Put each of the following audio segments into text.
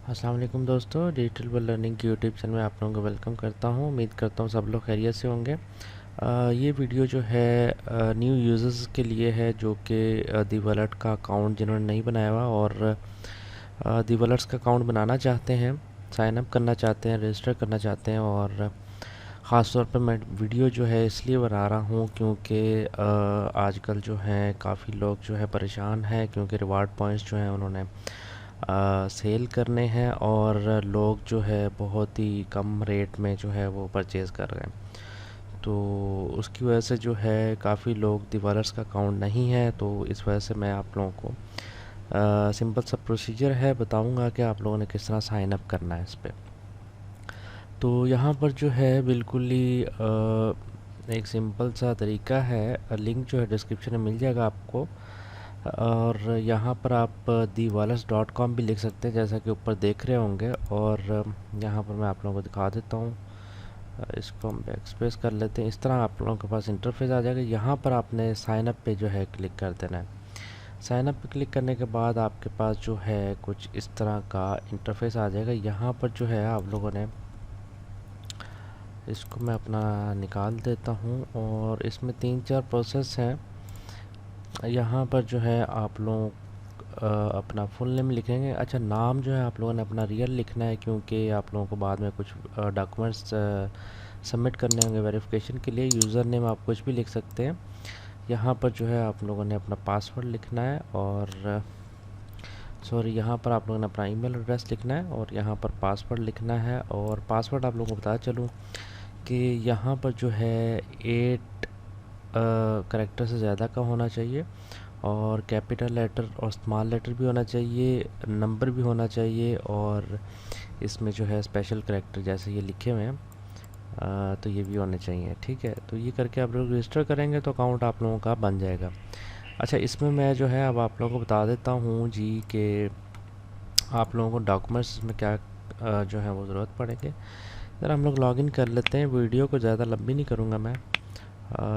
अस्सलाम वालेकुम दोस्तों, डिजिटल वर्ल्ड लर्निंग की यूट्यूब चैनल में आप लोगों को वेलकम करता हूं। उम्मीद करता हूं सब लोग खैरियत से होंगे। ये वीडियो जो है न्यू यूज़र्स के लिए है जो कि दी वॉलेट का अकाउंट जिन्होंने नहीं बनाया हुआ और दी वॉलेट्स का अकाउंट बनाना चाहते हैं, साइन अप करना चाहते हैं, रजिस्टर करना चाहते हैं। और ख़ास तौर पर मैं वीडियो जो है इसलिए बना रहा हूँ क्योंकि आजकल जो है काफ़ी लोग जो है परेशान हैं, क्योंकि रिवार्ड पॉइंट्स जो हैं उन्होंने सेल करने हैं और लोग जो है बहुत ही कम रेट में जो है वो परचेज़ कर रहे हैं। तो उसकी वजह से जो है काफ़ी लोग दिवालर्स का अकाउंट नहीं है। तो इस वजह से मैं आप लोगों को सिंपल सा प्रोसीजर है बताऊंगा कि आप लोगों ने किस तरह साइन अप करना है इस पर। तो यहाँ पर जो है बिल्कुल ही एक सिंपल सा तरीका है। लिंक जो है डिस्क्रिप्शन में मिल जाएगा आपको। और यहाँ पर आप thewallace.com भी लिख सकते हैं, जैसा कि ऊपर देख रहे होंगे। और यहाँ पर मैं आप लोगों को दिखा देता हूँ। इसको हम बैक स्पेस कर लेते हैं। इस तरह आप लोगों के पास इंटरफेस आ जाएगा। यहाँ पर आपने साइन अप पे जो है क्लिक कर देना है। साइन अप पे क्लिक करने के बाद आपके पास जो है कुछ इस तरह का इंटरफेस आ जाएगा। यहाँ पर जो है आप लोगों ने, इसको मैं अपना निकाल देता हूँ और इसमें 3-4 प्रोसेस हैं। यहाँ पर जो है आप लोग अपना फुल नेम लिखेंगे। अच्छा, नाम जो है आप लोगों ने अपना रियल लिखना है, क्योंकि आप लोगों को बाद में कुछ डॉक्यूमेंट्स सबमिट करने होंगे वेरिफिकेशन के लिए। यूज़र नेम आप कुछ भी लिख सकते हैं। यहाँ पर जो है आप लोगों ने अपना पासवर्ड लिखना है और सॉरी, यहाँ पर आप लोगों ने अपना ईमेल एड्रेस लिखना है और यहाँ पर पासवर्ड लिखना है। और पासवर्ड आप लोगों को बता चलूँ कि यहाँ पर जो है 8 करैक्टर से ज़्यादा का होना चाहिए और कैपिटल लेटर और स्मॉल लेटर भी होना चाहिए, नंबर भी होना चाहिए और इसमें जो है स्पेशल करैक्टर जैसे ये लिखे हुए हैं तो ये भी होने चाहिए। ठीक है, तो ये करके आप लोग रजिस्टर करेंगे तो अकाउंट आप लोगों का बन जाएगा। अच्छा, इसमें मैं जो है अब आप लोगों को बता देता हूँ जी कि आप लोगों को डॉक्यूमेंट्स में क्या जो है वो ज़रूरत पड़ेंगे। अगर हम लोग लॉगिन कर लेते हैं, वीडियो को ज़्यादा लंबी नहीं करूँगा मैं,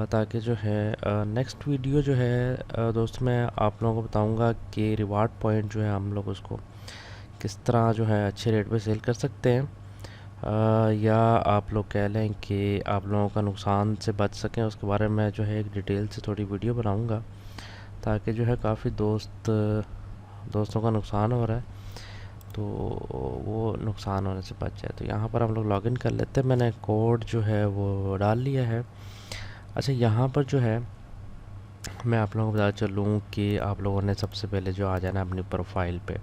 ताकि जो है नेक्स्ट वीडियो जो है दोस्त मैं आप लोगों को बताऊंगा कि रिवार्ड पॉइंट जो है हम लोग उसको किस तरह जो है अच्छे रेट पे सेल कर सकते हैं। या आप लोग कह लें कि आप लोगों का नुकसान से बच सकें, उसके बारे में जो है एक डिटेल से थोड़ी वीडियो बनाऊंगा, ताकि जो है काफ़ी दोस्तों का नुकसान हो रहा है तो वो नुकसान होने से बच जाए। तो यहाँ पर हम लोग लॉगिन कर लेते हैं। मैंने कोड जो है वो डाल लिया है। अच्छा, यहाँ पर जो है मैं आप लोगों को बता चलूँ कि आप लोगों ने सबसे पहले जो आ जाना अपनी प्रोफाइल पे।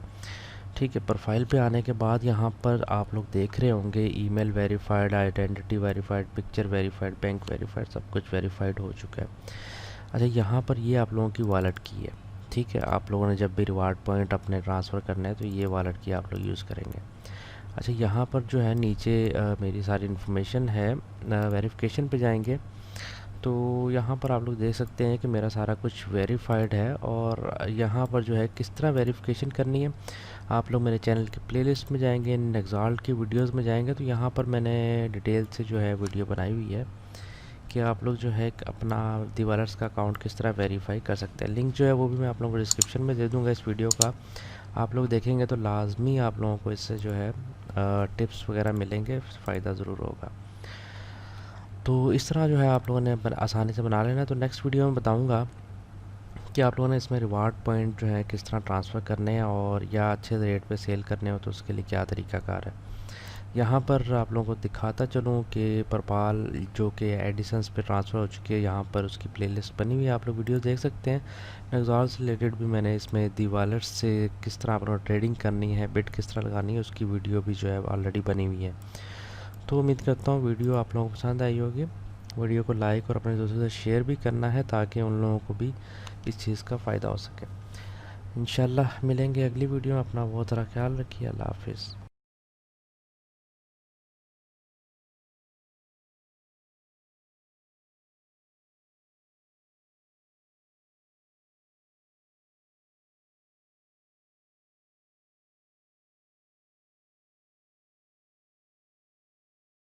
ठीक है, प्रोफाइल पे आने के बाद यहाँ पर आप लोग देख रहे होंगे email verified, identity verified, picture verified, bank verified, सब कुछ वेरीफाइड हो चुका है। अच्छा, यहाँ पर ये आप लोगों की वॉलेट की है। ठीक है, आप लोगों ने जब भी रिवार्ड पॉइंट अपने ट्रांसफ़र करना है तो ये वॉलेट की आप लोग यूज़ करेंगे। अच्छा, यहाँ पर जो है नीचे मेरी सारी इन्फॉर्मेशन है। वेरिफिकेशन पे जाएंगे तो यहाँ पर आप लोग देख सकते हैं कि मेरा सारा कुछ वेरीफाइड है। और यहाँ पर जो है किस तरह वेरिफिकेशन करनी है, आप लोग मेरे चैनल की प्लेलिस्ट में जाएंगे, नेक्साल्ट की वीडियोस में जाएंगे तो यहाँ पर मैंने डिटेल से जो है वीडियो बनाई हुई है कि आप लोग जो है अपना दिवालर्स का अकाउंट किस तरह वेरीफाई कर सकते हैं। लिंक जो है वो भी मैं आप लोगों को डिस्क्रिप्शन में दे दूँगा इस वीडियो का। आप लोग देखेंगे तो लाजमी आप लोगों को इससे जो है टिप्स वगैरह मिलेंगे, फ़ायदा ज़रूर होगा। तो इस तरह जो है आप लोगों ने आसानी से बना लेना है। तो नेक्स्ट वीडियो में बताऊंगा कि आप लोगों ने इसमें रिवार्ड पॉइंट जो है किस तरह ट्रांसफ़र करने हैं और या अच्छे रेट पे सेल करने हो तो उसके लिए क्या तरीकाकार है। यहाँ पर आप लोगों को दिखाता चलूँ कि परपाल जो कि एडिसन्स पे ट्रांसफ़र हो चुकी है, यहाँ पर उसकी प्लेलिस्ट बनी हुई है, आप लोग वीडियो देख सकते हैं। नेक्साल्ट से रिलेटेड भी मैंने इसमें दी वॉलेट्स से किस तरह आप लोगों ट्रेडिंग करनी है, बिट किस तरह लगानी है, उसकी वीडियो भी जो है ऑलरेडी बनी हुई है। तो उम्मीद करता हूँ वीडियो आप लोगों को पसंद आई होगी। वीडियो को लाइक और अपने दोस्तों से शेयर भी करना है ताकि उन लोगों को भी इस चीज़ का फ़ायदा हो सके। इंशाल्लाह मिलेंगे अगली वीडियो में। अपना बहुत सारा ख्याल रखिए। अल्लाह हाफिज़।